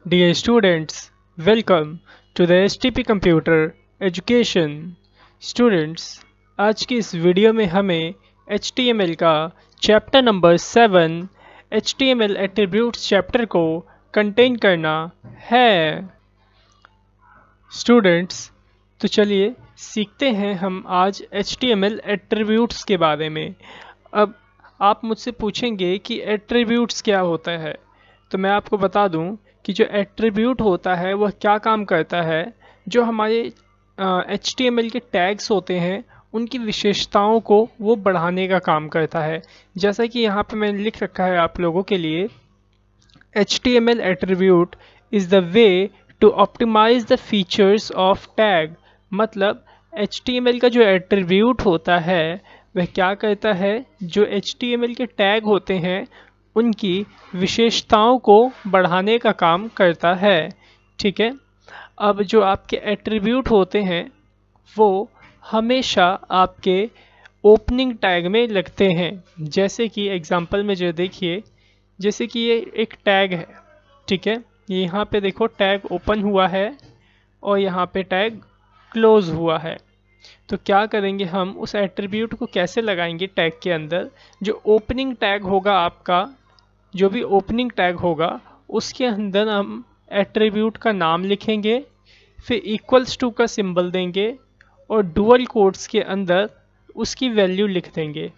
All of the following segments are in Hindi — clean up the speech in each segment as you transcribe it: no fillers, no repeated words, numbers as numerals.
Dear students, welcome to the STP Computer Education. Students, आज की इस वीडियो में हमें HTML का chapter number 7 HTML attributes chapter को कंटेन करना है। स्टूडेंट्स, तो चलिए सीखते हैं हम आज HTML एट्रीब्यूट्स के बारे में। अब आप मुझसे पूछेंगे कि एट्रीब्यूट्स क्या होता है, तो मैं आपको बता दूं कि जो एट्रीब्यूट होता है वह क्या काम करता है। जो हमारे HTML के टैग्स होते हैं उनकी विशेषताओं को वो बढ़ाने का काम करता है। जैसा कि यहाँ पे मैंने लिख रखा है आप लोगों के लिए, HTML attribute is the way to optimize the features of tag। मतलब HTML का जो एट्रीब्यूट होता है वह क्या करता है, जो HTML के टैग होते हैं उनकी विशेषताओं को बढ़ाने का काम करता है। ठीक है, अब जो आपके एट्रीब्यूट होते हैं वो हमेशा आपके ओपनिंग टैग में लगते हैं। जैसे कि एग्जांपल में जो देखिए, जैसे कि ये एक टैग है, ठीक है, ये यहाँ पे देखो टैग ओपन हुआ है और यहाँ पे टैग क्लोज हुआ है। तो क्या करेंगे, हम उस एट्रीब्यूट को कैसे लगाएंगे टैग के अंदर। जो ओपनिंग टैग होगा आपका, जो भी ओपनिंग टैग होगा उसके अंदर हम एट्रीब्यूट का नाम लिखेंगे, फिर इक्वल्स टू का सिंबल देंगे और डुअल कोट्स के अंदर उसकी वैल्यू लिख देंगे।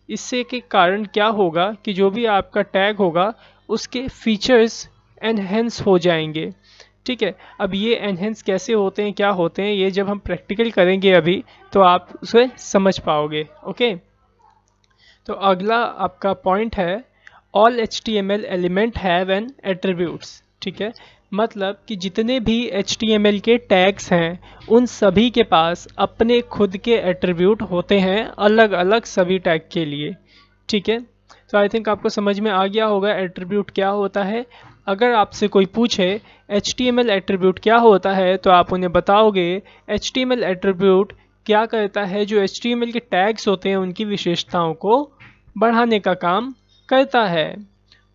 इससे के कारण क्या होगा कि जो भी आपका टैग होगा उसके फीचर्स एनहेंस हो जाएंगे। ठीक है, अब ये एनहेंस कैसे होते हैं, क्या होते हैं, ये जब हम प्रैक्टिकल करेंगे अभी तो आप उसे समझ पाओगे। ओके, तो अगला आपका पॉइंट है all HTML element have an attributes. ठीक है, मतलब कि जितने भी HTML के टैग्स हैं उन सभी के पास अपने खुद के एट्रीब्यूट होते हैं, अलग अलग सभी टैग के लिए। ठीक है, तो आई थिंक आपको समझ में आ गया होगा एट्रीब्यूट क्या होता है। अगर आपसे कोई पूछे HTML एट्रीब्यूट क्या होता है तो आप उन्हें बताओगे HTML एट्रीब्यूट क्या करता है, जो HTML के टैग्स होते हैं उनकी विशेषताओं को बढ़ाने का काम करता है।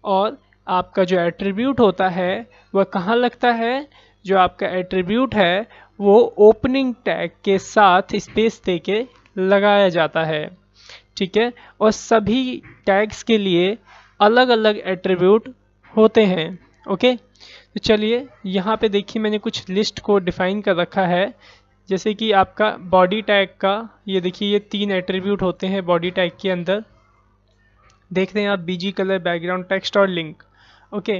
और आपका जो एट्रीब्यूट होता है वह कहाँ लगता है, जो आपका एट्रीब्यूट है वो ओपनिंग टैग के साथ स्पेस दे के लगाया जाता है। ठीक है, और सभी टैग्स के लिए अलग अलग एट्रीब्यूट होते हैं। ओके, तो चलिए यहाँ पे देखिए मैंने कुछ लिस्ट को डिफाइन कर रखा है। जैसे कि आपका बॉडी टैग का, ये देखिए ये 3 एट्रीब्यूट होते हैं बॉडी टैग के अंदर। देख रहे हैं आप, BG कलर, बैकग्राउंड टेक्स्ट और लिंक। ओके,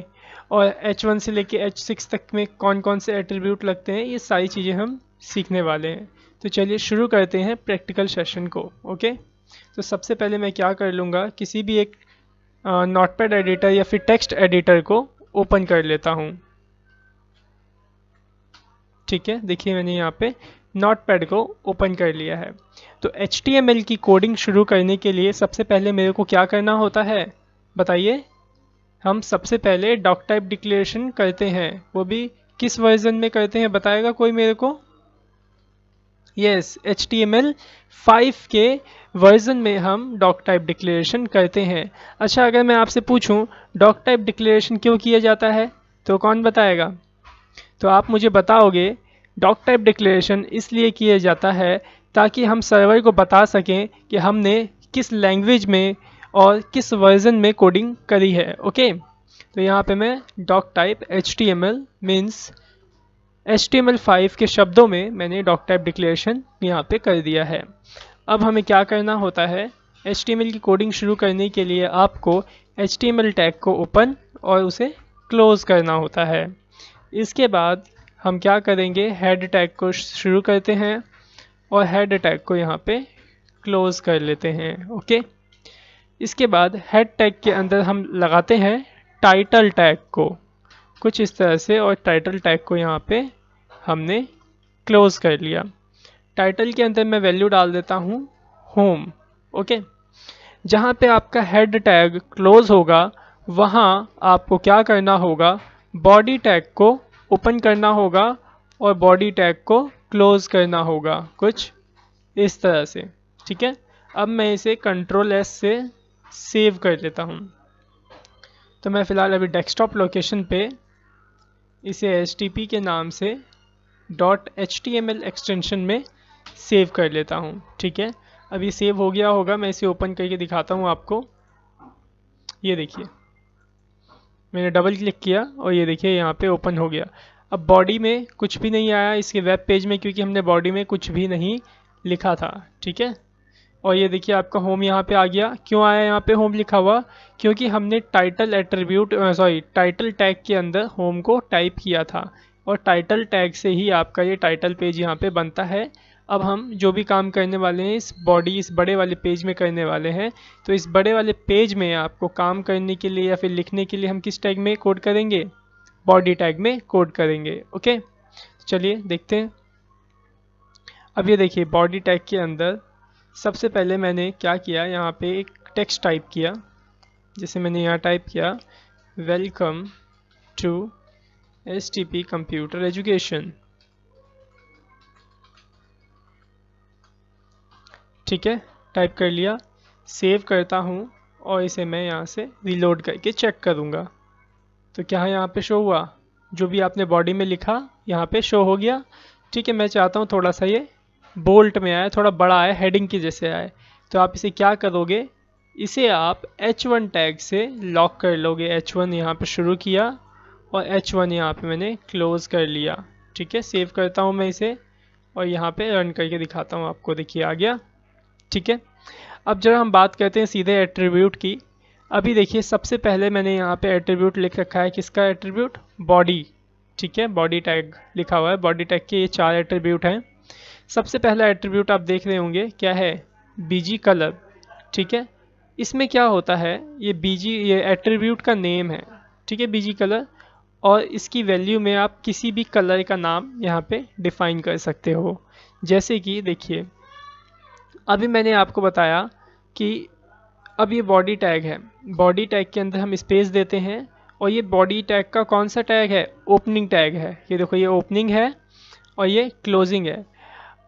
और H1 से लेके H6 तक में कौन कौन से एट्रीब्यूट लगते हैं ये सारी चीज़ें हम सीखने वाले हैं। तो चलिए शुरू करते हैं प्रैक्टिकल सेशन को। ओके, तो सबसे पहले मैं क्या कर लूँगा, किसी भी एक नोटपैड एडिटर या फिर टेक्स्ट एडिटर को ओपन कर लेता हूँ। ठीक है, देखिए मैंने यहाँ पे नोटपैड को ओपन कर लिया है। तो HTML की कोडिंग शुरू करने के लिए सबसे पहले मेरे को क्या करना होता है बताइए। हम सबसे पहले डॉक टाइप डिक्लेरेशन करते हैं, वो भी किस वर्जन में करते हैं बताएगा कोई मेरे को। यस, HTML 5 के वर्जन में हम डॉक टाइप डिक्लेरेशन करते हैं। अच्छा, अगर मैं आपसे पूछूं डॉक टाइप डिक्लेरेशन क्यों किया जाता है तो कौन बताएगा। तो आप मुझे बताओगे डॉक टाइप डिक्लेरेशन इसलिए किया जाता है ताकि हम सर्वर को बता सकें कि हमने किस लैंग्वेज में और किस वर्जन में कोडिंग करी है। ओके, तो यहाँ पे मैं doc type HTML means HTML5 के शब्दों में मैंने डॉक टाइप डिक्लेरेशन यहाँ पे कर दिया है। अब हमें क्या करना होता है, HTML की कोडिंग शुरू करने के लिए आपको HTML टैग को ओपन और उसे क्लोज करना होता है। इसके बाद हम क्या करेंगे, हेड टैग को शुरू करते हैं और हेड टैग को यहाँ पे क्लोज कर लेते हैं। ओके, इसके बाद हेड टैग के अंदर हम लगाते हैं टाइटल टैग को कुछ इस तरह से, और टाइटल टैग को यहाँ पे हमने क्लोज कर लिया। टाइटल के अंदर मैं वैल्यू डाल देता हूँ होम। ओके, जहाँ पे आपका हेड टैग क्लोज होगा वहाँ आपको क्या करना होगा, बॉडी टैग को ओपन करना होगा और बॉडी टैग को क्लोज करना होगा कुछ इस तरह से। ठीक है, अब मैं इसे Ctrl+S से सेव कर लेता हूँ। तो मैं फ़िलहाल अभी डेस्कटॉप लोकेशन पे इसे HTTP के नाम से .html एक्सटेंशन में सेव कर लेता हूँ। ठीक है, अब ये सेव हो गया होगा, मैं इसे ओपन करके दिखाता हूँ आपको। ये देखिए, मैंने डबल क्लिक किया और ये देखिए यहाँ पे ओपन हो गया। अब बॉडी में कुछ भी नहीं आया इसके वेब पेज में, क्योंकि हमने बॉडी में कुछ भी नहीं लिखा था। ठीक है, और ये देखिए आपका होम यहाँ पे आ गया। क्यों आया यहाँ पे होम लिखा हुआ? क्योंकि हमने टाइटल एट्रीब्यूट टाइटल टैग के अंदर होम को टाइप किया था, और टाइटल टैग से ही आपका ये टाइटल पेज यहाँ पे बनता है। अब हम जो भी काम करने वाले हैं इस बड़े वाले पेज में करने वाले हैं, तो इस बड़े वाले पेज में आपको काम करने के लिए या फिर लिखने के लिए हम किस टैग में कोड करेंगे? बॉडी टैग में कोड करेंगे। ओके, चलिए देखते हैं। अब ये देखिए बॉडी टैग के अंदर सबसे पहले मैंने क्या किया, यहाँ पे एक टेक्स्ट टाइप किया। जैसे मैंने यहाँ टाइप किया welcome to HTTP computer education. ठीक है, टाइप कर लिया, सेव करता हूँ और इसे मैं यहाँ से रीलोड करके चेक करूँगा। तो क्या यहाँ पे शो हुआ? जो भी आपने बॉडी में लिखा यहाँ पे शो हो गया। ठीक है, मैं चाहता हूँ थोड़ा सा ये बोल्ट में आए, थोड़ा बड़ा आए, हेडिंग की जैसे आए। तो आप इसे क्या करोगे, इसे आप H1 टैग से लॉक कर लोगे। H1 यहाँ पे शुरू किया और H1 यहाँ पे मैंने क्लोज कर लिया। ठीक है, सेव करता हूँ मैं इसे और यहाँ पे रन करके दिखाता हूँ आपको। देखिए आ गया। ठीक है, अब जरा हम बात करते हैं सीधे एट्रीब्यूट की। अभी देखिए सबसे पहले मैंने यहाँ पे एट्रीब्यूट लिख रखा है। किसका एट्रीब्यूट? बॉडी। ठीक है, बॉडी टैग लिखा हुआ है। बॉडी टैग के ये 4 एट्रीब्यूट हैं। सबसे पहला एट्रीब्यूट आप देख रहे होंगे क्या है? BG colour. ठीक है, इसमें क्या होता है, ये एट्रीब्यूट का नेम है। ठीक है, BG कलर, और इसकी वैल्यू में आप किसी भी कलर का नाम यहाँ पे डिफाइन कर सकते हो। जैसे कि देखिए अभी मैंने आपको बताया कि अब ये बॉडी टैग है, बॉडी टैग के अंदर हम स्पेस देते हैं, और ये बॉडी टैग का कौन सा टैग है? ओपनिंग टैग है। ये देखो, ये ओपनिंग है और ये क्लोजिंग है।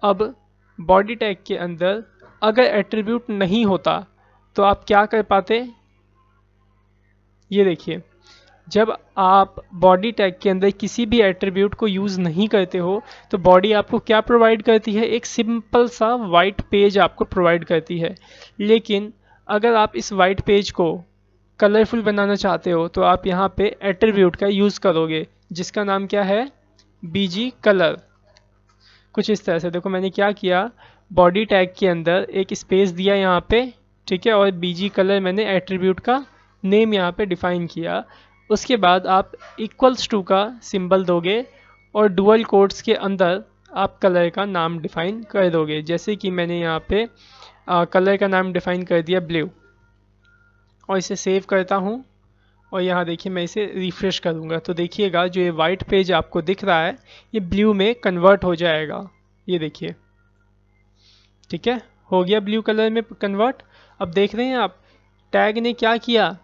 अब बॉडी टैग के अंदर अगर एट्रीब्यूट नहीं होता तो आप क्या कर पाते? ये देखिए, जब आप बॉडी टैग के अंदर किसी भी एट्रीब्यूट को यूज़ नहीं करते हो तो बॉडी आपको क्या प्रोवाइड करती है? एक सिंपल सा वाइट पेज आपको प्रोवाइड करती है। लेकिन अगर आप इस वाइट पेज को कलरफुल बनाना चाहते हो तो आप यहाँ पे एट्रीब्यूट का यूज़ करोगे, जिसका नाम क्या है? BG colour. कुछ इस तरह से देखो, मैंने क्या किया, बॉडी टैग के अंदर एक स्पेस दिया यहाँ पे। ठीक है, और BG कलर मैंने एट्रीब्यूट का नेम यहाँ पे डिफाइन किया। उसके बाद आप इक्वल्स टू का सिंबल दोगे और डुअल कोट्स के अंदर आप कलर का नाम डिफाइन कर दोगे। जैसे कि मैंने यहाँ पे कलर का नाम डिफाइन कर दिया ब्लू, और इसे सेव करता हूँ और यहाँ देखिए मैं इसे रिफ्रेश करूँगा तो देखिएगा जो ये वाइट पेज आपको दिख रहा है ये ब्लू में कन्वर्ट हो जाएगा। ये देखिए, ठीक है, हो गया ब्लू कलर में कन्वर्ट। अब देख रहे हैं आप, टैग ने क्या किया?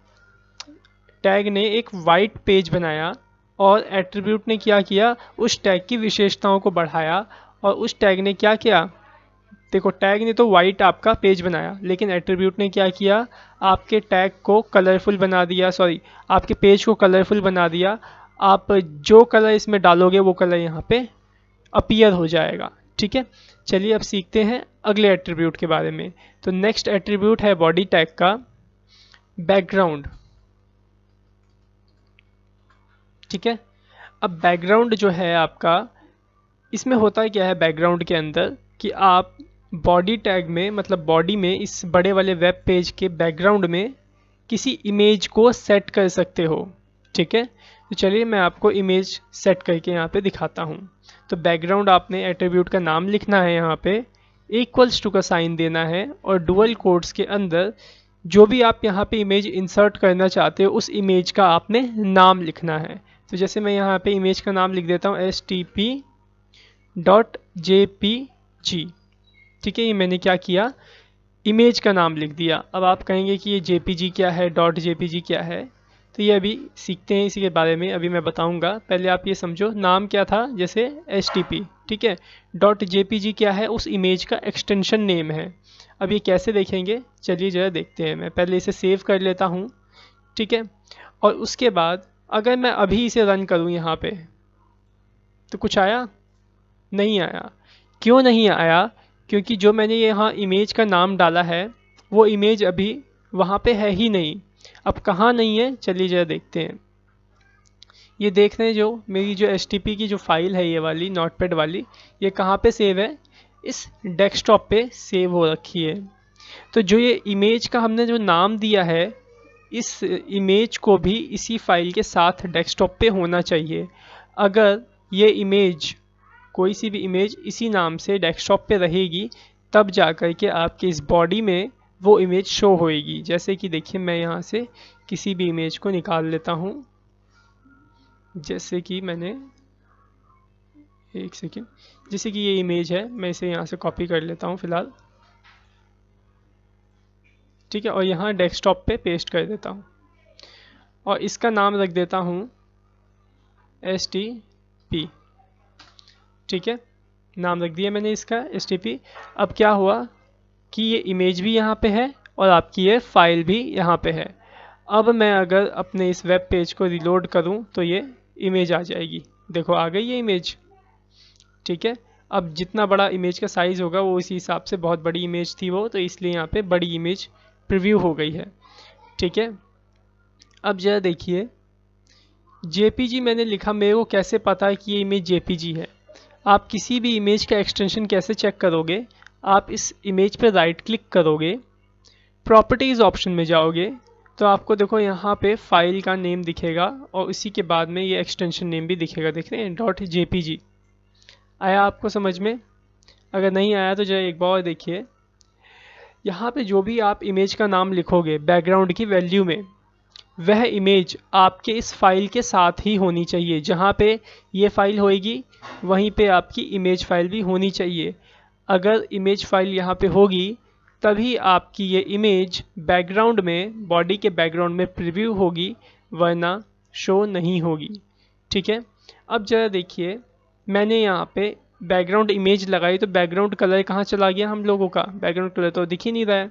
टैग ने एक वाइट पेज बनाया और एट्रीब्यूट ने क्या किया? उस टैग की विशेषताओं को बढ़ाया। और उस टैग ने क्या किया? देखो, टैग ने तो वाइट आपका पेज बनाया, लेकिन एट्रीब्यूट ने क्या किया? आपके टैग को कलरफुल बना दिया, आपके पेज को कलरफुल बना दिया। आप जो कलर इसमें डालोगे वो कलर यहाँ पे अपीयर हो जाएगा। ठीक है, चलिए अब सीखते हैं अगले एट्रीब्यूट के बारे में। तो नेक्स्ट एट्रीब्यूट है बॉडी टैग का बैकग्राउंड। ठीक है, अब बैकग्राउंड जो है आपका, इसमें होता है क्या है बैकग्राउंड के अंदर कि आप बॉडी टैग में, मतलब बॉडी में, इस बड़े वाले वेब पेज के बैकग्राउंड में किसी इमेज को सेट कर सकते हो। ठीक है, तो चलिए मैं आपको इमेज सेट करके यहाँ पे दिखाता हूँ। तो बैकग्राउंड आपने एट्रीब्यूट का नाम लिखना है, यहाँ पे इक्वल्स टू का साइन देना है, और डुअल कोट्स के अंदर जो भी आप यहाँ पे इमेज इंसर्ट करना चाहते हो उस इमेज का आपने नाम लिखना है। तो जैसे मैं यहाँ पे इमेज का नाम लिख देता हूँ HTTP.jpg। ठीक है, ये मैंने क्या किया? इमेज का नाम लिख दिया। अब आप कहेंगे कि ये JPG क्या है, .jpg क्या है? तो ये अभी सीखते हैं, इसी के बारे में अभी मैं बताऊंगा। पहले आप ये समझो, नाम क्या था? जैसे HTTP। ठीक है, .jpg क्या है? उस इमेज का एक्सटेंशन नेम है। अब ये कैसे देखेंगे, चलिए जरा देखते हैं। मैं पहले इसे सेव कर लेता हूँ। ठीक है, और उसके बाद अगर मैं अभी इसे रन करूँ यहाँ पे, तो कुछ आया? नहीं आया। क्यों नहीं आया? क्योंकि जो मैंने यहाँ इमेज का नाम डाला है वो इमेज अभी वहाँ पे है ही नहीं। अब कहाँ नहीं है, चलिए जरा देखते हैं। ये देख रहे हैं जो मेरी जो HTTP की जो फाइल है, ये वाली नोटपैड वाली, ये कहाँ पे सेव है? इस डेस्कटॉप पे सेव हो रखी है। तो जो ये इमेज का हमने जो नाम दिया है, इस इमेज को भी इसी फाइल के साथ डेस्कटॉप पे होना चाहिए। अगर ये इमेज, कोई सी भी इमेज इसी नाम से डेस्कटॉप पे रहेगी, तब जा कर के आपके इस बॉडी में वो इमेज शो होएगी। जैसे कि देखिए, मैं यहाँ से किसी भी इमेज को निकाल लेता हूँ। जैसे कि मैंने, एक सेकेंड, जैसे कि ये इमेज है, मैं इसे यहाँ से कॉपी कर लेता हूँ फ़िलहाल, ठीक है, और यहाँ डेस्कटॉप पे पेस्ट कर देता हूँ और इसका नाम रख देता हूँ HTTP, ठीक है, नाम रख दिया मैंने इसका HTTP। अब क्या हुआ कि ये इमेज भी यहाँ पे है और आपकी ये फाइल भी यहाँ पे है। अब मैं अगर अपने इस वेब पेज को रिलोड करूँ तो ये इमेज आ जाएगी। देखो आ गई ये इमेज, ठीक है। अब जितना बड़ा इमेज का साइज़ होगा वो इसी हिसाब से, बहुत बड़ी इमेज थी वो, तो इसलिए यहाँ पे बड़ी इमेज प्रीव्यू हो गई है, ठीक है। अब जरा देखिए, JPG मैंने लिखा, मेरे को कैसे पता है कि ये इमेज JPG है? आप किसी भी इमेज का एक्सटेंशन कैसे चेक करोगे? आप इस इमेज पर राइट क्लिक करोगे, प्रॉपर्टीज़ ऑप्शन में जाओगे, तो आपको देखो यहाँ पे फाइल का नेम दिखेगा और इसी के बाद में ये एक्सटेंशन नेम भी दिखेगा, देख रहे हैं, .jpg। आया आपको समझ में? अगर नहीं आया तो जरा एक बार और देखिए, यहाँ पे जो भी आप इमेज का नाम लिखोगे बैकग्राउंड की वैल्यू में, वह इमेज आपके इस फाइल के साथ ही होनी चाहिए। जहाँ पे ये फाइल होएगी वहीं पे आपकी इमेज फाइल भी होनी चाहिए। अगर इमेज फाइल यहाँ पे होगी तभी आपकी ये इमेज बैकग्राउंड में, बॉडी के बैकग्राउंड में प्रीव्यू होगी, वरना शो नहीं होगी, ठीक है। अब जरा देखिए, मैंने यहाँ पे बैकग्राउंड इमेज लगाई तो बैकग्राउंड कलर कहाँ चला गया हम लोगों का? बैकग्राउंड कलर तो दिख ही नहीं रहा है।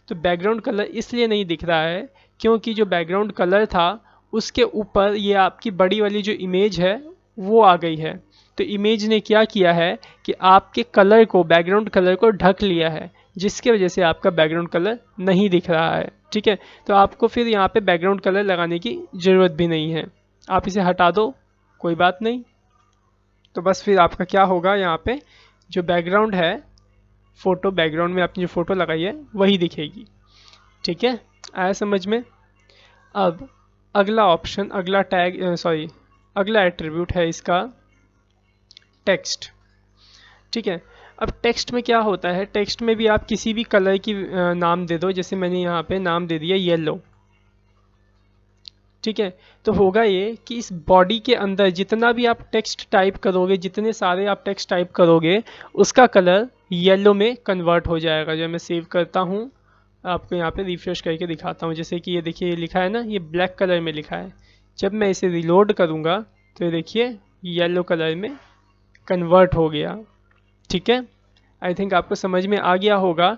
तो बैकग्राउंड कलर इसलिए नहीं दिख रहा है क्योंकि जो बैकग्राउंड कलर था उसके ऊपर ये आपकी बड़ी वाली जो इमेज है वो आ गई है। तो इमेज ने क्या किया है कि आपके कलर को, बैकग्राउंड कलर को ढक लिया है, जिसके वजह से आपका बैकग्राउंड कलर नहीं दिख रहा है, ठीक है। तो आपको फिर यहाँ पे बैकग्राउंड कलर लगाने की ज़रूरत भी नहीं है, आप इसे हटा दो, कोई बात नहीं। तो बस फिर आपका क्या होगा, यहाँ पे जो बैकग्राउंड है, फ़ोटो, बैकग्राउंड में आपने जो फ़ोटो लगाई है वही दिखेगी, ठीक है। आया समझ में? अब अगला ऑप्शन, अगला टैग, अगला एट्रीब्यूट है इसका टेक्स्ट, ठीक है। अब टेक्स्ट में क्या होता है, टेक्स्ट में भी आप किसी भी कलर की नाम दे दो। जैसे मैंने यहाँ पे नाम दे दिया येलो, ठीक है। तो होगा ये कि इस बॉडी के अंदर जितना भी आप टेक्स्ट टाइप करोगे, जितने सारे आप टेक्स्ट टाइप करोगे, उसका कलर येलो में कन्वर्ट हो जाएगा। जब मैं सेव करता हूँ, आपको यहाँ पे रिफ्रेश करके दिखाता हूँ। जैसे कि ये देखिए, ये लिखा है ना, ये ब्लैक कलर में लिखा है। जब मैं इसे रिलोड करूँगा तो ये देखिए येलो कलर में कन्वर्ट हो गया, ठीक है। आई थिंक आपको समझ में आ गया होगा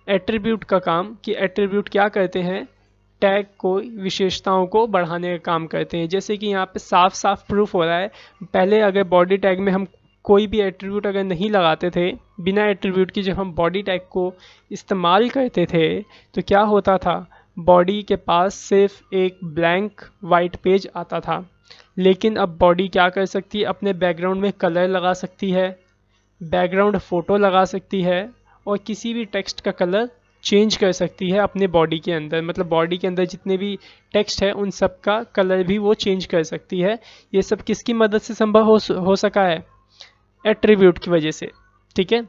एट्रीब्यूट का काम, कि एट्रीब्यूट क्या करते हैं, टैग को, विशेषताओं को बढ़ाने का काम करते हैं। जैसे कि यहाँ पे साफ साफ प्रूफ हो रहा है, पहले अगर बॉडी टैग में हम कोई भी एट्रीब्यूट अगर नहीं लगाते थे, बिना एट्रीब्यूट की जब हम बॉडी टैग को इस्तेमाल करते थे तो क्या होता था, बॉडी के पास सिर्फ एक ब्लैंक वाइट पेज आता था। लेकिन अब बॉडी क्या कर सकती है, अपने बैकग्राउंड में कलर लगा सकती है, बैकग्राउंड फ़ोटो लगा सकती है और किसी भी टेक्स्ट का कलर चेंज कर सकती है अपने बॉडी के अंदर। मतलब बॉडी के अंदर जितने भी टेक्स्ट है उन सब का कलर भी वो चेंज कर सकती है। ये सब किसकी मदद से संभव हो सका है, एट्रीब्यूट की वजह से, ठीक है।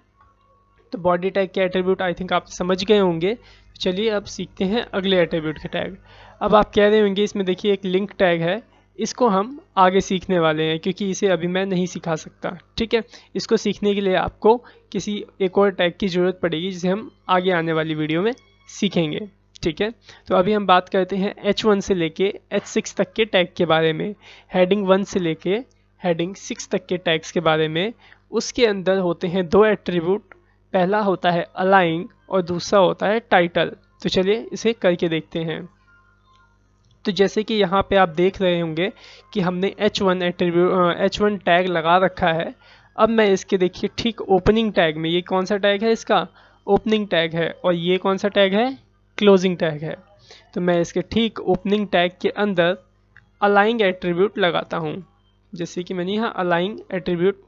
तो बॉडी टैग के एट्रीब्यूट आई थिंक आप समझ गए होंगे। चलिए अब सीखते हैं अगले एट्रीब्यूट के टैग। अब आप कह रहे होंगे इसमें देखिए एक लिंक टैग है, इसको हम आगे सीखने वाले हैं क्योंकि इसे अभी मैं नहीं सिखा सकता, ठीक है। इसको सीखने के लिए आपको किसी एक और टैग की ज़रूरत पड़ेगी जिसे हम आगे आने वाली वीडियो में सीखेंगे, ठीक है। तो अभी हम बात करते हैं H1 से लेके H6 तक के टैग के बारे में, हेडिंग 1 से लेके हेडिंग 6 तक के टैग्स के बारे में। उसके अंदर होते हैं दो एट्रीब्यूट, पहला होता है अलाइन और दूसरा होता है टाइटल। तो चलिए इसे करके देखते हैं। तो जैसे कि यहाँ पे आप देख रहे होंगे कि हमने H1 टैग लगा रखा है। अब मैं इसके देखिए ठीक ओपनिंग टैग में, ये कौन सा टैग है, इसका ओपनिंग टैग है, और ये कौन सा टैग है, क्लोजिंग टैग है। तो मैं इसके ठीक ओपनिंग टैग के अंदर अलाइंग एट्रीब्यूट लगाता हूँ। जैसे कि मैंने यहाँ अलाइंग एट्रीब्यूट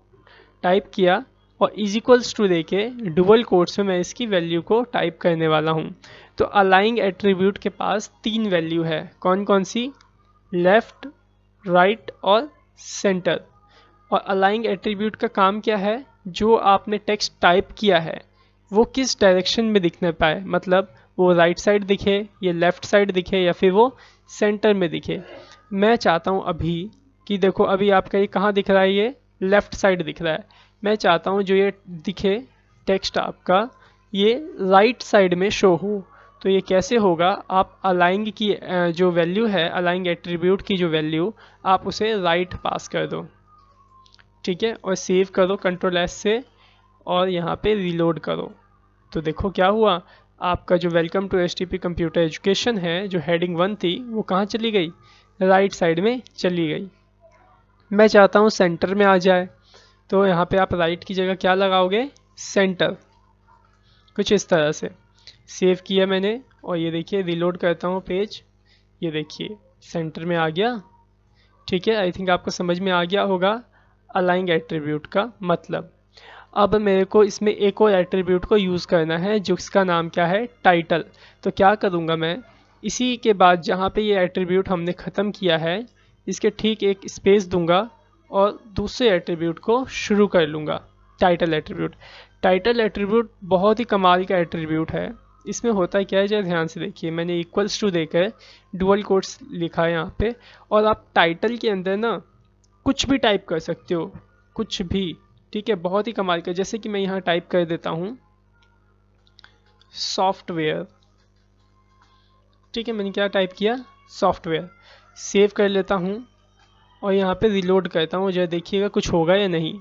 टाइप किया और इज इक्वल्स टू देके डुअल कोट्स में मैं इसकी वैल्यू को टाइप करने वाला हूँ। तो अलाइंग एट्रीब्यूट के पास 3 वैल्यू है, कौन कौन सी, लेफ्ट, राइट और सेंटर। और अलाइंग एट्रीब्यूट का काम क्या है, जो आपने टेक्स्ट टाइप किया है वो किस डायरेक्शन में दिखने पाए, मतलब वो राइट साइड दिखे, ये लेफ्ट साइड दिखे, या फिर वो सेंटर में दिखे। मैं चाहता हूँ अभी कि देखो अभी आपका ये कहाँ दिख रहा है, ये लेफ्ट साइड दिख रहा है। मैं चाहता हूँ जो ये दिखे टेक्स्ट आपका ये राइट साइड में शो हो। तो ये कैसे होगा, आप अलाइंग की जो वैल्यू है, अलाइंग एट्रीब्यूट की जो वैल्यू, आप उसे राइट पास कर दो, ठीक है, और सेव करो कंट्रोल एस से, और यहाँ पे रीलोड करो। तो देखो क्या हुआ, आपका जो welcome to HTP computer education है, जो हेडिंग 1 थी, वो कहाँ चली गई, राइट साइड में चली गई। मैं चाहता हूँ सेंटर में आ जाए, तो यहाँ पे आप राइट की जगह क्या लगाओगे, सेंटर, कुछ इस तरह से। सेव किया मैंने, और ये देखिए रीलोड करता हूँ पेज, ये देखिए सेंटर में आ गया। ठीक है, आई थिंक आपको समझ में आ गया होगा अलाइंग एट्रीब्यूट का मतलब। अब मेरे को इसमें एक और एट्रीब्यूट को यूज़ करना है, जिसका नाम क्या है, टाइटल। तो क्या करूँगा मैं, इसी के बाद जहाँ पे ये एट्रीब्यूट हमने ख़त्म किया है, इसके ठीक एक स्पेस दूंगा और दूसरे एट्रीब्यूट को शुरू कर लूँगा, टाइटल एट्रीब्यूट। टाइटल एट्रीब्यूट बहुत ही कमाल का एट्रीब्यूट है। इसमें होता क्या है, जरा ध्यान से देखिए, मैंने इक्वल्स टू देकर डुअल कोट्स लिखा है यहाँ पे, और आप टाइटल के अंदर ना कुछ भी टाइप कर सकते हो, कुछ भी, ठीक है, बहुत ही कमाल का। जैसे कि मैं यहाँ टाइप कर देता हूँ सॉफ्टवेयर, ठीक है, मैंने क्या टाइप किया, सॉफ्टवेयर। सेव कर लेता हूँ और यहाँ पे रिलोड करता हूँ, जरा देखिएगा कुछ होगा या नहीं।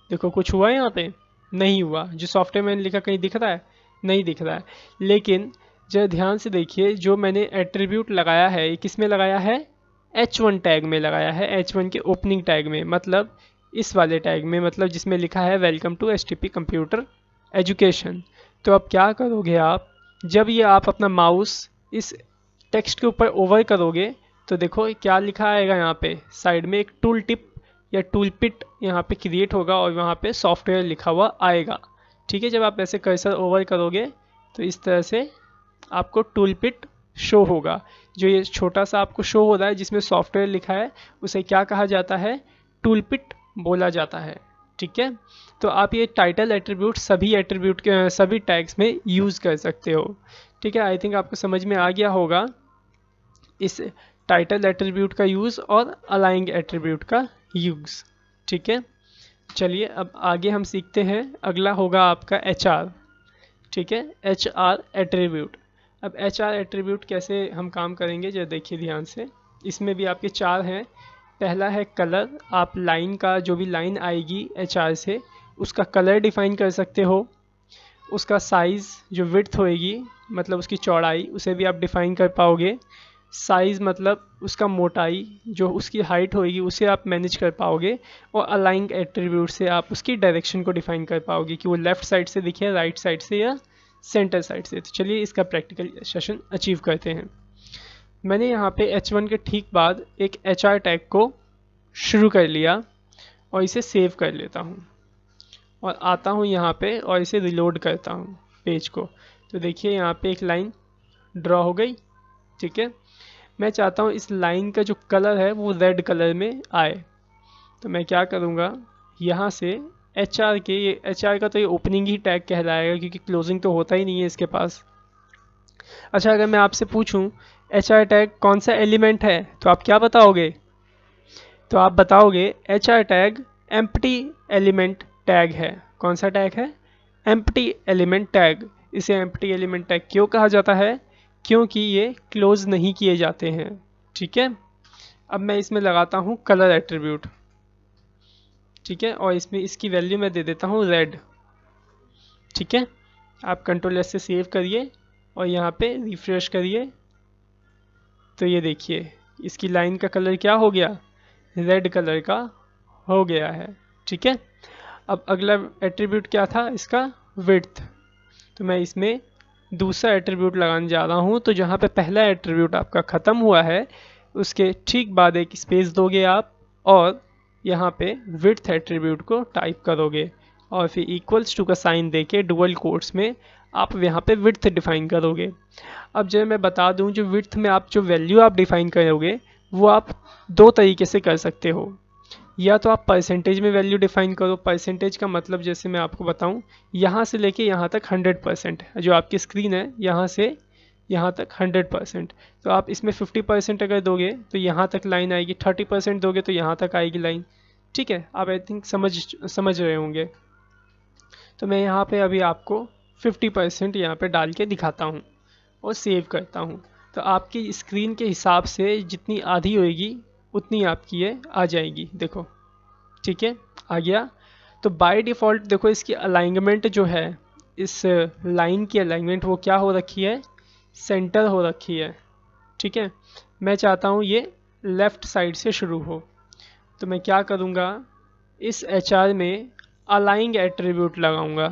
देखो कुछ हुआ है, यहाँ पे नहीं हुआ। जो सॉफ्टवेयर मैंने लिखा कहीं दिख रहा है, नहीं दिख रहा है। लेकिन जरा ध्यान से देखिए, जो मैंने एट्रीब्यूट लगाया है, ये किस में लगाया है, H1 टैग में लगाया है, H1 के ओपनिंग टैग में, मतलब इस वाले टैग में, मतलब जिसमें लिखा है welcome to HTP computer education. तो अब क्या करोगे आप, जब ये आप अपना माउस इस टेक्स्ट के ऊपर ओवर करोगे, तो देखो क्या लिखा आएगा, यहाँ पे साइड में एक टूल टिप या टूल पिट यहाँ पे क्रिएट होगा, और वहाँ पे सॉफ्टवेयर लिखा हुआ आएगा। ठीक है, जब आप ऐसे कर्सर ओवर करोगे तो इस तरह से आपको टूल पिट शो होगा। जो ये छोटा सा आपको शो हो रहा है जिसमें सॉफ्टवेयर लिखा है, उसे क्या कहा जाता है, टूल पिट बोला जाता है। ठीक है, तो आप ये टाइटल एट्रीब्यूट सभी टैग्स में यूज़ कर सकते हो। ठीक है, आई थिंक आपको समझ में आ गया होगा इस टाइटल एट्रीब्यूट का यूज़ और अलाइंग एट्रीब्यूट का यूज़। ठीक है, चलिए अब आगे हम सीखते हैं। अगला होगा आपका HR। ठीक है, HR एट्रीब्यूट। अब HR एट्रीब्यूट कैसे हम काम करेंगे, जरा देखिए ध्यान से। इसमें भी आपके 4 हैं। पहला है कलर, आप लाइन का जो भी लाइन आएगी HR से, उसका कलर डिफाइन कर सकते हो। उसका साइज़, जो विड्थ होएगी, मतलब उसकी चौड़ाई, उसे भी आप डिफाइन कर पाओगे। साइज़ मतलब उसका मोटाई, जो उसकी हाइट होएगी, उसे आप मैनेज कर पाओगे। और अलाइंग एट्रीब्यूट से आप उसकी डायरेक्शन को डिफाइन कर पाओगे कि वो लेफ़्ट साइड से दिखे, राइट साइड से, या सेंटर साइड से। तो चलिए इसका प्रैक्टिकल सेशन अचीव करते हैं। मैंने यहाँ पे H1 के ठीक बाद एक HR टैग को शुरू कर लिया और इसे सेव कर लेता हूँ, और आता हूँ यहाँ पे और इसे रिलोड करता हूँ पेज को। तो देखिए यहाँ पे एक लाइन ड्रॉ हो गई। ठीक है, मैं चाहता हूँ इस लाइन का जो कलर है वो रेड कलर में आए। तो मैं क्या करूँगा, यहाँ से HR के, ये HR का तो ये ओपनिंग ही टैग कहलाएगा, क्योंकि क्लोजिंग तो होता ही नहीं है इसके पास। अच्छा, अगर मैं आपसे पूछूं HR टैग कौन सा एलिमेंट है, तो आप क्या बताओगे, तो आप बताओगे HR tag empty element tag है। कौन सा टैग है, एम्प्टी एलिमेंट टैग। इसे एम्प्टी एलिमेंट टैग क्यों कहा जाता है, क्योंकि ये क्लोज नहीं किए जाते हैं। ठीक है, अब मैं इसमें लगाता हूँ कलर एट्रीब्यूट। ठीक है, और इसमें इसकी वैल्यू मैं दे देता हूँ रेड। ठीक है, आप कंट्रोल S से सेव करिए और यहाँ पे रिफ्रेश करिए, तो ये देखिए इसकी लाइन का कलर क्या हो गया, रेड कलर का हो गया है। ठीक है, अब अगला एट्रीब्यूट क्या था इसका, विड्थ। तो मैं इसमें दूसरा एट्रीब्यूट लगाने जा रहा हूँ। तो जहाँ पे पहला एट्रीब्यूट आपका ख़त्म हुआ है उसके ठीक बाद एक स्पेस दोगे आप, और यहाँ पे विड्थ एट्रीब्यूट को टाइप करोगे और फिर इक्वल्स टू का साइन देके डुअल कोट्स में आप यहाँ पे विड्थ डिफाइन करोगे। अब जब मैं बता दूँ, जो विड्थ में आप जो वैल्यू आप डिफाइन करोगे वो आप दो तरीके से कर सकते हो। या तो आप परसेंटेज में वैल्यू डिफाइन करो। परसेंटेज का मतलब जैसे मैं आपको बताऊं, यहाँ से लेके यहाँ तक 100%, जो आपकी स्क्रीन है यहाँ से यहाँ तक 100%। तो आप इसमें 50% अगर दोगे तो यहाँ तक लाइन आएगी, 30% दोगे तो यहाँ तक आएगी लाइन। ठीक है, आप आई थिंक समझ रहे होंगे। तो मैं यहाँ पे अभी आपको 50% यहाँ पे डाल के दिखाता हूँ और सेव करता हूँ। तो आपकी स्क्रीन के हिसाब से जितनी आधी होएगी उतनी आपकी ये आ जाएगी। देखो, ठीक है, आ गया। तो बाय डिफ़ॉल्ट देखो इसकी अलाइनमेंट जो है, इस लाइन की अलाइनमेंट वो क्या हो रखी है, सेंटर हो रखी है। ठीक है, मैं चाहता हूँ ये लेफ़्ट साइड से शुरू हो। तो मैं क्या करूँगा, इस HR में अलाइंग एट्रीब्यूट लगाऊंगा।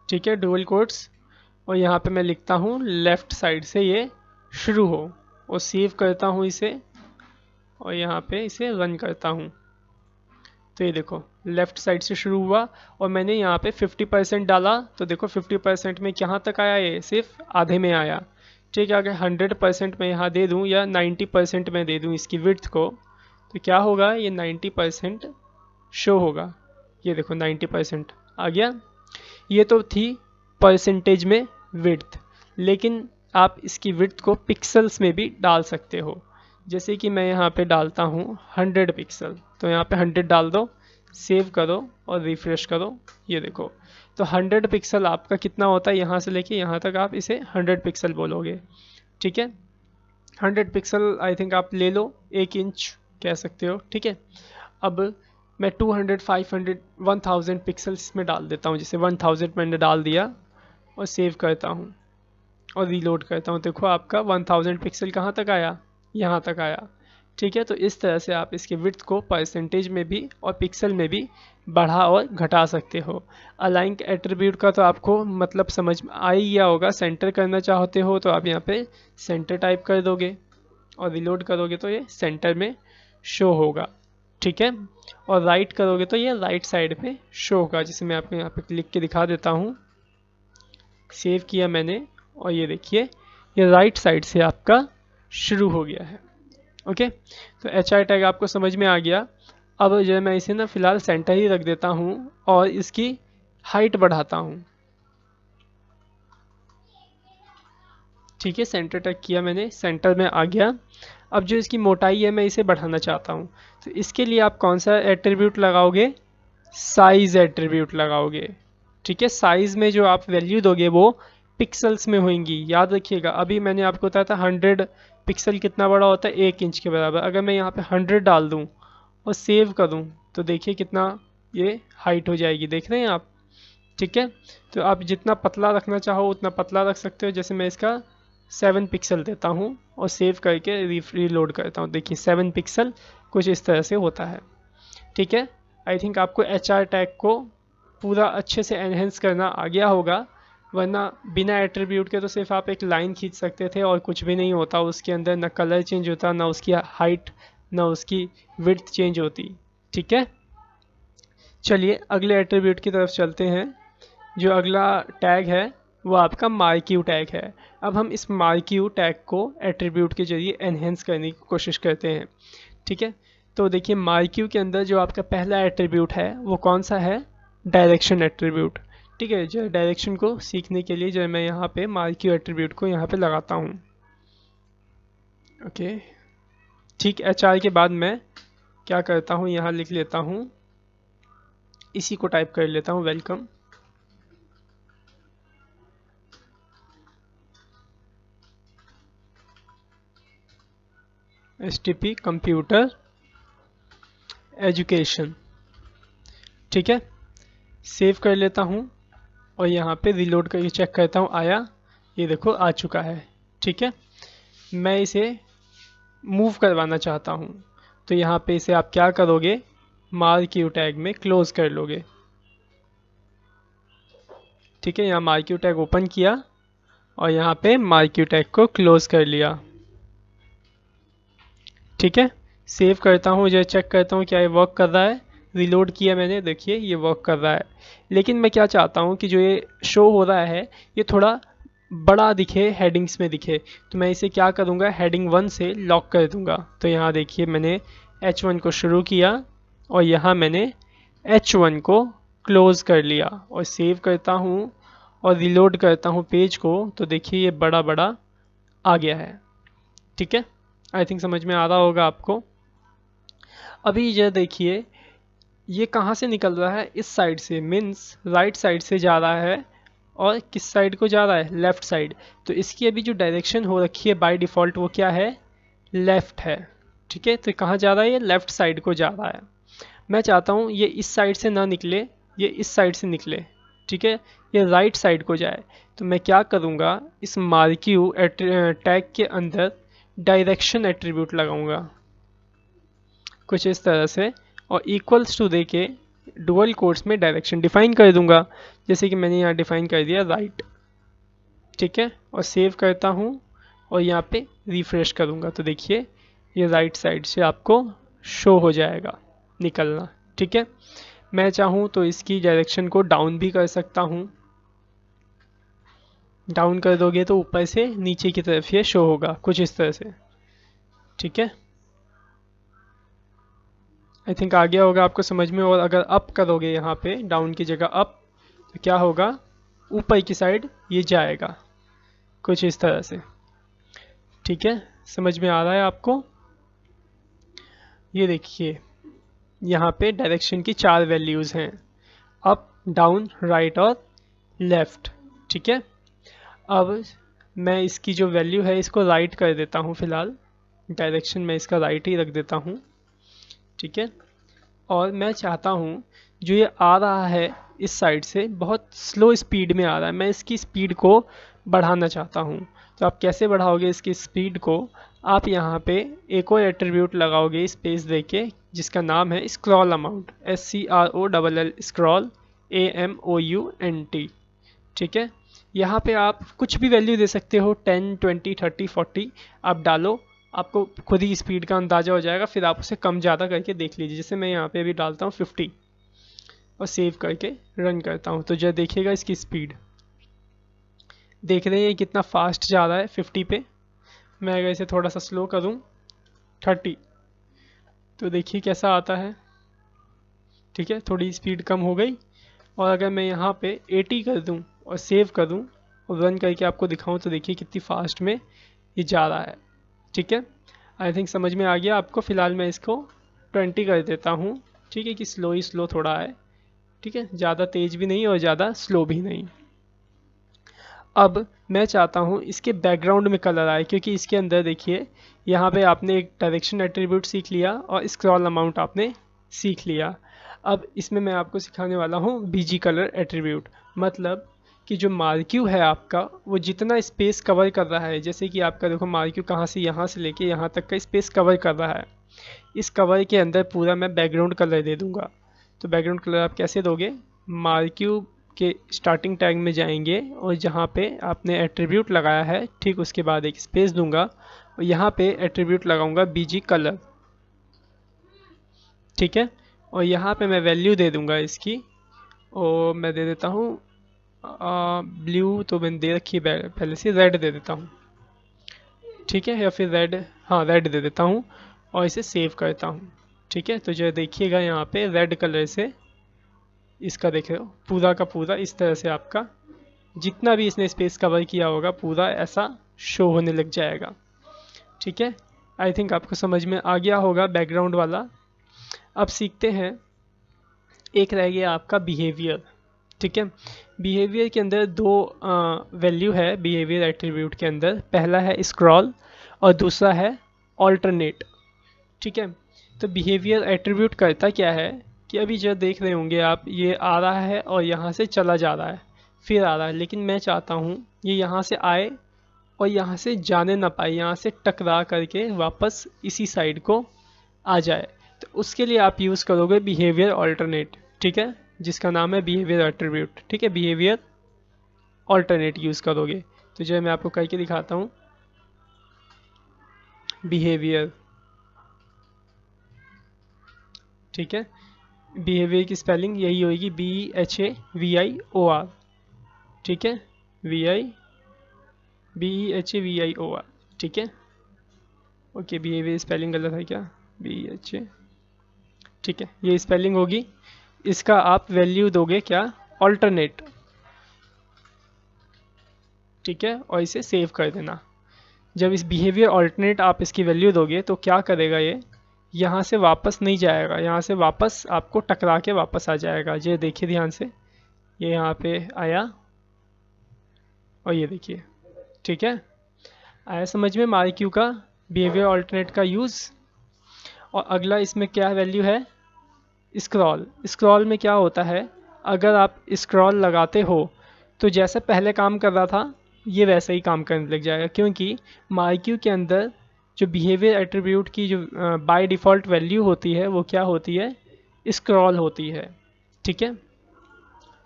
ठीक है, डुअल कोट्स, और यहाँ पे मैं लिखता हूँ लेफ़्ट साइड से ये शुरू हो, और सेव करता हूँ इसे, और यहाँ पे इसे रन करता हूँ। तो ये देखो लेफ़्ट साइड से शुरू हुआ और मैंने यहाँ पे 50% डाला। तो देखो 50% में कहाँ तक आया, ये सिर्फ आधे में आया। ठीक है, अगर 100% मैं यहाँ दे दूँ या 90% में दे दूँ इसकी विड्थ को, तो क्या होगा, ये 90% शो होगा। ये देखो 90% आ गया। ये तो थी परसेंटेज में विड्थ, लेकिन आप इसकी विड्थ को पिक्सल्स में भी डाल सकते हो। जैसे कि मैं यहाँ पे डालता हूँ 100 पिक्सल, तो यहाँ पे 100 डाल दो, सेव करो और रिफ्रेश करो। ये देखो, तो 100 पिक्सल आपका कितना होता है, यहाँ से लेके यहाँ तक आप इसे 100 पिक्सल बोलोगे। ठीक है, 100 पिक्सल आई थिंक आप ले लो, 1 इंच कह सकते हो। ठीक है, अब मैं 200, 500, 1000 पिक्सल्स इसमें डाल देता हूँ। जैसे 1000 मैंने डाल दिया और सेव करता हूँ और रीलोड करता हूँ। देखो आपका 1000 पिक्सल कहाँ तक आया, यहाँ तक आया। ठीक है, तो इस तरह से आप इसके विड्थ को परसेंटेज में भी और पिक्सल में भी बढ़ा और घटा सकते हो। अलाइन एट्रीब्यूट का तो आपको मतलब समझ में आ ही गया होगा। सेंटर करना चाहते हो तो आप यहाँ पे सेंटर टाइप कर दोगे और रिलोड करोगे तो ये सेंटर में शो होगा। ठीक है, और राइट करोगे तो ये राइट साइड पे शो होगा। जैसे मैं आपको यहाँ पे लिख के दिखा देता हूँ, सेव किया मैंने, और ये देखिए ये राइट साइड से आपका शुरू हो गया है। ओके, तो HR टैग आपको समझ में आ गया। अब जो मैं इसे ना फिलहाल सेंटर ही रख देता हूँ और इसकी हाइट बढ़ाता हूँ। ठीक है, सेंटर टैग किया मैंने, सेंटर में आ गया। अब जो इसकी मोटाई है मैं इसे बढ़ाना चाहता हूँ। तो इसके लिए आप कौन सा एट्रीब्यूट लगाओगे, साइज एट्रीब्यूट लगाओगे। ठीक है, साइज में जो आप वैल्यू दोगे वो पिक्सल्स में होंगी। याद रखिएगा, अभी मैंने आपको बताया था 100 पिक्सल कितना बड़ा होता है, 1 इंच के बराबर। अगर मैं यहाँ पे 100 डाल दूँ और सेव करूँ तो देखिए कितना ये हाइट हो जाएगी, देख रहे हैं आप। ठीक है, तो आप जितना पतला रखना चाहो उतना पतला रख सकते हो। जैसे मैं इसका 7 पिक्सल देता हूँ और सेव करके रीलोड करता हूँ। देखिए 7 पिक्सल कुछ इस तरह से होता है। ठीक है, आई थिंक आपको HR टैग को पूरा अच्छे से एनहेंस करना आ गया होगा, वरना बिना एट्रीब्यूट के तो सिर्फ आप एक लाइन खींच सकते थे और कुछ भी नहीं होता उसके अंदर, ना कलर चेंज होता, ना उसकी हाइट, ना उसकी विड्थ चेंज होती। ठीक है, चलिए अगले एट्रीब्यूट की तरफ चलते हैं। जो अगला टैग है वो आपका मार्क्यू टैग है। अब हम इस मार्क्यू टैग को एट्रीब्यूट के जरिए एनहेंस करने की कोशिश करते हैं। ठीक है, तो देखिए मार्क्यू के अंदर जो आपका पहला एट्रीब्यूट है वो कौन सा है, डायरेक्शन एट्रीब्यूट। ठीक है, जो डायरेक्शन को सीखने के लिए जो मैं यहाँ पे मार्क्यू एट्रीब्यूट को यहाँ पे लगाता हूँ। ओके, ठीक, HR के बाद मैं क्या करता हूँ, यहाँ लिख लेता हूँ, इसी को टाइप कर लेता हूँ, वेलकम। STP computer education. ठीक है, सेव कर लेता हूँ और यहाँ पे रीलोड करके चेक करता हूँ आया। ये देखो आ चुका है। ठीक है, मैं इसे मूव करवाना चाहता हूँ, तो यहाँ पे इसे आप क्या करोगे, मार्क्यू टैग में क्लोज कर लोगे। ठीक है, यहाँ मार्क्यू टैग ओपन किया और यहाँ पे मार्क्यू टैग को क्लोज कर लिया। ठीक है, सेव करता हूँ, जो चेक करता हूँ क्या ये वर्क कर रहा है। रिलोड किया मैंने, देखिए ये वर्क कर रहा है। लेकिन मैं क्या चाहता हूँ कि जो ये शो हो रहा है ये थोड़ा बड़ा दिखे, हेडिंग्स में दिखे। तो मैं इसे क्या करूँगा, हेडिंग 1 से लॉक कर दूंगा। तो यहाँ देखिए मैंने H1 को शुरू किया और यहाँ मैंने H1 को क्लोज कर लिया और सेव करता हूँ और रिलोड करता हूँ पेज को, तो देखिए ये बड़ा बड़ा आ गया है। ठीक है, आई थिंक समझ में आ रहा होगा आपको। अभी ये देखिए ये कहाँ से निकल रहा है, इस साइड से, मीन्स राइट साइड से जा रहा है। और किस साइड को जा रहा है, लेफ्ट साइड। तो इसकी अभी जो डायरेक्शन हो रखी है बाय डिफ़ॉल्ट वो क्या है, लेफ्ट है। ठीक है, तो कहाँ जा रहा है, ये लेफ्ट साइड को जा रहा है। मैं चाहता हूँ ये इस साइड से ना निकले, ये इस साइड से निकले। ठीक है, ये राइट साइड को जाए। तो मैं क्या करूँगा, इस मार्क्यू टैग के अंदर डायरेक्शन एट्रीब्यूट लगाऊंगा कुछ इस तरह से, और इक्वल्स टू दे के डुअल कोट्स में डायरेक्शन डिफाइन कर दूंगा, जैसे कि मैंने यहाँ डिफाइन कर दिया राइट। ठीक है, और सेव करता हूँ और यहाँ पे रिफ्रेश करूँगा, तो देखिए ये राइट साइड से आपको शो हो जाएगा निकलना। ठीक है, मैं चाहूँ तो इसकी डायरेक्शन को डाउन भी कर सकता हूँ। डाउन कर दोगे तो ऊपर से नीचे की तरफ ये शो होगा कुछ इस तरह से। ठीक है, आई थिंक आ गया होगा आपको समझ में। और अगर अप करोगे यहाँ पे डाउन की जगह अप, तो क्या होगा, ऊपर की साइड ये जाएगा कुछ इस तरह से। ठीक है, समझ में आ रहा है आपको। ये देखिए यहाँ पे डायरेक्शन की 4 वैल्यूज़ हैं, अप, डाउन, राइट और लेफ्ट। ठीक है, अब मैं इसकी जो वैल्यू है इसको राइट कर देता हूँ फ़िलहाल, डायरेक्शन में इसका राइट ही रख देता हूँ। ठीक है, और मैं चाहता हूँ जो ये आ रहा है इस साइड से बहुत स्लो स्पीड में आ रहा है, मैं इसकी स्पीड को बढ़ाना चाहता हूँ। तो आप कैसे बढ़ाओगे इसकी स्पीड को, आप यहाँ पे एक और एट्रीब्यूट लगाओगे स्पेस देके, जिसका नाम है scroll amount, SCROLL, scroll AMOUNT। ठीक है, यहाँ पे आप कुछ भी वैल्यू दे सकते हो, 10, 20, 30, 40 आप डालो, आपको खुद ही स्पीड का अंदाज़ा हो जाएगा। फिर आप उसे कम ज़्यादा करके देख लीजिए, जैसे मैं यहाँ पे अभी डालता हूँ 50 और सेव करके रन करता हूँ, तो जो देखिएगा इसकी स्पीड देख रहे हैं कितना फास्ट जा रहा है 50 पे। मैं अगर इसे थोड़ा सा स्लो करूँ 30, तो देखिए कैसा आता है। ठीक है, थोड़ी स्पीड कम हो गई। और अगर मैं यहाँ पे 80 कर दूँ और सेव करूँ और रन करके आपको दिखाऊँ, तो देखिए कितनी फास्ट में ये जा रहा है। ठीक है, आई थिंक समझ में आ गया आपको। फ़िलहाल मैं इसको 20 कर देता हूँ। ठीक है, कि स्लो ही स्लो थोड़ा है। ठीक है, ज़्यादा तेज़ भी नहीं और ज़्यादा स्लो भी नहीं। अब मैं चाहता हूँ इसके बैकग्राउंड में कलर आए, क्योंकि इसके अंदर देखिए यहाँ पे आपने एक डायरेक्शन एट्रीब्यूट सीख लिया और स्क्रॉल अमाउंट आपने सीख लिया। अब इसमें मैं आपको सिखाने वाला हूँ बीजी कलर एट्रीब्यूट, मतलब कि जो मार्क्यू है आपका वो जितना स्पेस कवर कर रहा है, जैसे कि आपका देखो मार्क्यू कहाँ से लेके यहाँ तक का स्पेस कवर कर रहा है, इस कवर के अंदर पूरा मैं बैकग्राउंड कलर दे दूंगा। तो बैकग्राउंड कलर आप कैसे दोगे, मार्क्यू के स्टार्टिंग टैग में जाएंगे और जहाँ पे आपने एट्रीब्यूट लगाया है ठीक उसके बाद एक स्पेस दूंगा और यहाँ पे एट्रीब्यूट लगाऊंगा बीजी कलर। ठीक है, और यहाँ पे मैं वैल्यू दे दूंगा इसकी, और मैं दे देता हूँ ब्लू, तो मैंने दे रखी है पहले से, रेड दे देता हूँ। ठीक है, या फिर रेड, हाँ रेड दे देता हूँ और इसे सेव करता हूँ। ठीक है, तो जो देखिएगा यहाँ पे रेड कलर से इसका देख रहे हो पूरा का पूरा इस तरह से आपका जितना भी इसने स्पेस कवर किया होगा पूरा ऐसा शो होने लग जाएगा। ठीक है, आई थिंक आपको समझ में आ गया होगा बैकग्राउंड वाला। अब सीखते हैं, एक रह गया आपका बिहेवियर। ठीक है, बिहेवियर के अंदर 2 वैल्यू है बिहेवियर एट्रीब्यूट के अंदर, पहला है स्क्रॉल और दूसरा है ऑल्टरनेट। ठीक है, तो बिहेवियर एट्रीब्यूट करता क्या है कि अभी जो देख रहे होंगे आप, ये आ रहा है और यहाँ से चला जा रहा है, फिर आ रहा है, लेकिन मैं चाहता हूँ ये यहाँ से आए और यहाँ से जाने ना पाए, यहाँ से टकरा करके वापस इसी साइड को आ जाए। तो उसके लिए आप यूज़ करोगे बिहेवियर ऑल्टरनेट, ठीक है, जिसका नाम है बिहेवियर एट्रीब्यूट, ठीक है, बिहेवियर ऑल्टरनेट यूज़ करोगे। तो जो मैं आपको करके दिखाता हूँ, बिहेवियर, ठीक है, बिहेवियर की स्पेलिंग यही होगी BHAVIOR, ठीक है, BEHAVIOR, ठीक है। ओके, बिहेवियर स्पेलिंग गलत है क्या, BHA, ठीक है, ये स्पेलिंग होगी। इसका आप वैल्यू दोगे क्या, ऑल्टरनेट, ठीक है, और इसे सेव कर देना। जब इस बिहेवियर ऑल्टरनेट आप इसकी वैल्यू दोगे तो क्या करेगा, ये यहाँ से वापस नहीं जाएगा, यहाँ से वापस आपको टकरा के वापस आ जाएगा। ये देखिए ध्यान से, ये यहाँ पे आया और ये देखिए, ठीक है, आया समझ में MyQ का बिहेवियर ऑल्टरनेट का यूज़। और अगला इसमें क्या वैल्यू है, स्क्रॉल। स्क्रॉल में क्या होता है, अगर आप स्क्रॉल लगाते हो तो जैसे पहले काम कर रहा था ये वैसे ही काम करने लग जाएगा, क्योंकि MyQ के अंदर जो बिहेवियर एट्रीब्यूट की जो बाय डिफ़ॉल्ट वैल्यू होती है वो क्या होती है, स्क्रॉल होती है, ठीक है।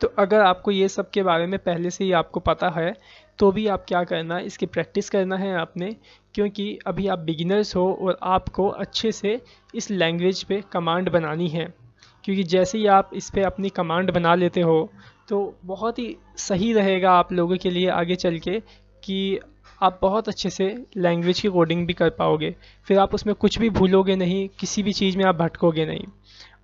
तो अगर आपको ये सब के बारे में पहले से ही आपको पता है तो भी आप क्या करना है, इसकी प्रैक्टिस करना है आपने, क्योंकि अभी आप बिगिनर्स हो और आपको अच्छे से इस लैंग्वेज पे कमांड बनानी है। क्योंकि जैसे ही आप इस पे अपनी कमांड बना लेते हो तो बहुत ही सही रहेगा आप लोगों के लिए आगे चल के, कि आप बहुत अच्छे से लैंग्वेज की कोडिंग भी कर पाओगे, फिर आप उसमें कुछ भी भूलोगे नहीं, किसी भी चीज़ में आप भटकोगे नहीं।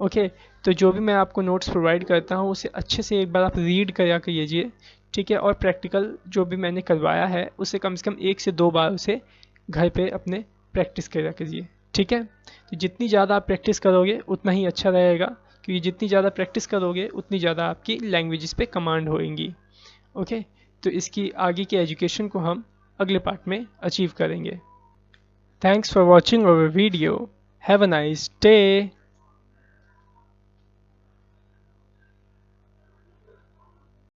ओके, तो जो भी मैं आपको नोट्स प्रोवाइड करता हूँ उसे अच्छे से एक बार आप रीड करा कीजिए, ठीक है, और प्रैक्टिकल जो भी मैंने करवाया है उसे कम से कम 1 से 2 बार उसे घर पे अपने प्रैक्टिस करा कीजिए, ठीक है। तो जितनी ज़्यादा आप प्रैक्टिस करोगे उतना ही अच्छा रहेगा, क्योंकि जितनी ज़्यादा प्रैक्टिस करोगे उतनी ज़्यादा आपकी लैंग्वेजेस पे कमांड होएंगी। ओके, तो इसकी आगे की एजुकेशन को हम अगले पार्ट में अचीव करेंगे। Thanks for watching our video, have a nice day.